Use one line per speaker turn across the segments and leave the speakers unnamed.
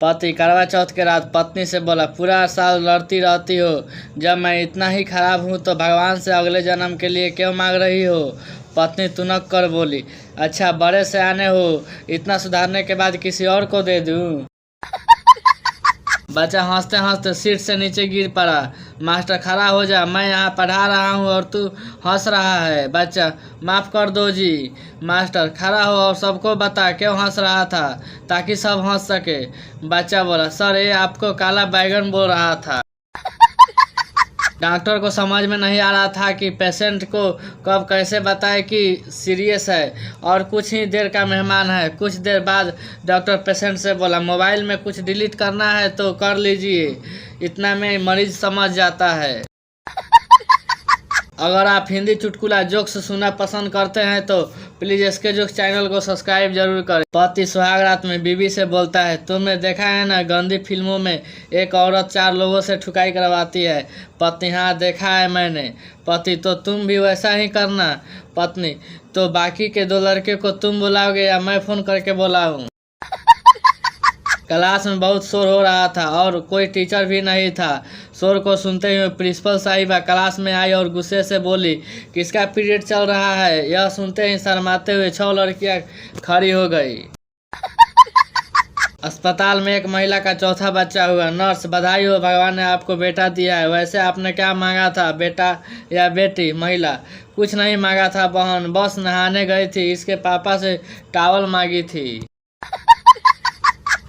पति करवा चौथ के रात पत्नी से बोला, पूरा साल लड़ती रहती हो, जब मैं इतना ही खराब हूँ तो भगवान से अगले जन्म के लिए क्यों मांग रही हो। पत्नी तुनक कर बोली, अच्छा बड़े से आने हो, इतना सुधारने के बाद किसी और को दे दूँ। बच्चा हंसते हंसते सीट से नीचे गिर पड़ा। मास्टर, खड़ा हो जा, मैं यहाँ पढ़ा रहा हूँ और तू हंस रहा है। बच्चा, माफ कर दो जी। मास्टर, खड़ा हो और सबको बता क्यों हंस रहा था, ताकि सब हंस सके। बच्चा बोला, सर ये आपको काला बैगन बोल रहा था। डॉक्टर को समझ में नहीं आ रहा था कि पेशेंट को कब कैसे बताए कि सीरियस है और कुछ ही देर का मेहमान है। कुछ देर बाद डॉक्टर पेशेंट से बोला, मोबाइल में कुछ डिलीट करना है तो कर लीजिए, इतना में मरीज समझ जाता है। अगर आप हिंदी चुटकुला जोक्स सुनना पसंद करते हैं तो प्लीज SK जोक्स चैनल को सब्सक्राइब जरूर करें। पति सुहाग रात में बीवी से बोलता है, तुमने देखा है ना गंदी फिल्मों में एक औरत 4 लोगों से ठुकाई करवाती है। पत्नी, हाँ देखा है मैंने। पति, तो तुम भी वैसा ही करना। पत्नी, तो बाकी के 2 लड़के को तुम बुलाओगे या मैं फोन करके बुलाऊं। क्लास में बहुत शोर हो रहा था और कोई टीचर भी नहीं था। शोर को सुनते हुए प्रिंसिपल साहिबा क्लास में आई और गुस्से से बोली, किसका पीरियड चल रहा है। यह सुनते ही शर्माते हुए 6 लड़कियां खड़ी हो गई। अस्पताल में एक महिला का चौथा बच्चा हुआ। नर्स, बधाई हो, भगवान ने आपको बेटा दिया है। वैसे आपने क्या मांगा था, बेटा या बेटी। महिला, कुछ नहीं मांगा था बहन, बस नहाने गई थी, इसके पापा से टॉवल मांगी थी।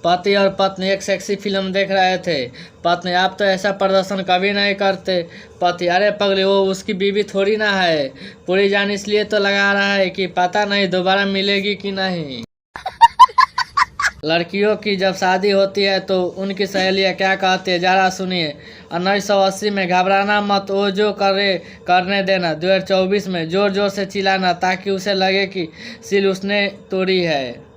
पति और पत्नी एक सेक्सी फिल्म देख रहे थे। पत्नी, आप तो ऐसा प्रदर्शन कभी नहीं करते। पति, अरे पगली, वो उसकी बीवी थोड़ी ना है, पूरी जान इसलिए तो लगा रहा है कि पता नहीं दोबारा मिलेगी कि नहीं। लड़कियों की जब शादी होती है तो उनकी सहेलियां क्या कहती है, जरा सुनिए। 1980 में घबराना मत, वो जो करे करने देना। 2024 में जोर जोर से चिल्लाना ताकि उसे लगे कि सील उसने तोड़ी है।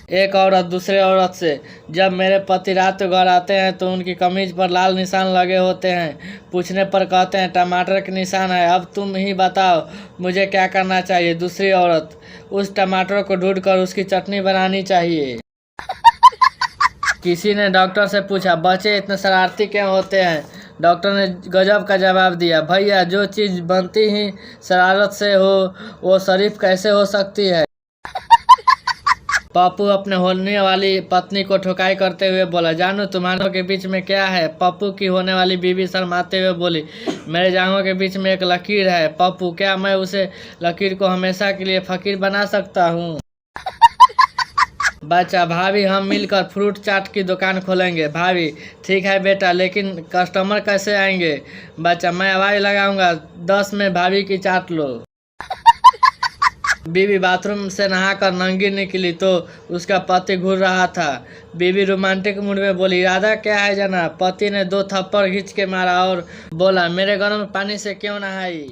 एक औरत दूसरे औरत से, जब मेरे पति रात को घर आते हैं तो उनकी कमीज पर लाल निशान लगे होते हैं। पूछने पर कहते हैं टमाटर के निशान है, अब तुम ही बताओ मुझे क्या करना चाहिए। दूसरी औरत, उस टमाटर को ढूंढकर उसकी चटनी बनानी चाहिए। किसी ने डॉक्टर से पूछा, बच्चे इतने शरारती क्यों होते हैं। डॉक्टर ने गजब का जवाब दिया, भैया जो चीज़ बनती ही शरारत से हो वो शरीफ कैसे हो सकती है। पप्पू अपने होने वाली पत्नी को ठुकाई करते हुए बोला, जानू तुम्हारों के बीच में क्या है। पप्पू की होने वाली बीवी शर्माते हुए बोली, मेरे जांघों के बीच में एक लकीर है। पप्पू, क्या मैं उसे लकीर को हमेशा के लिए फकीर बना सकता हूँ। बच्चा, भाभी हम मिलकर फ्रूट चाट की दुकान खोलेंगे। भाभी, ठीक है बेटा, लेकिन कस्टमर कैसे आएंगे। बच्चा, मैं आवाज लगाऊंगा, 10 में भाभी की चाट लो। बीवी बाथरूम से नहाकर नंगी निकली तो उसका पति घूर रहा था। बीवी रोमांटिक मूड में बोली, इरादा क्या है जनाब। पति ने 2 थप्पड़ खींच के मारा और बोला, मेरे गर्म पानी से क्यों नहाई।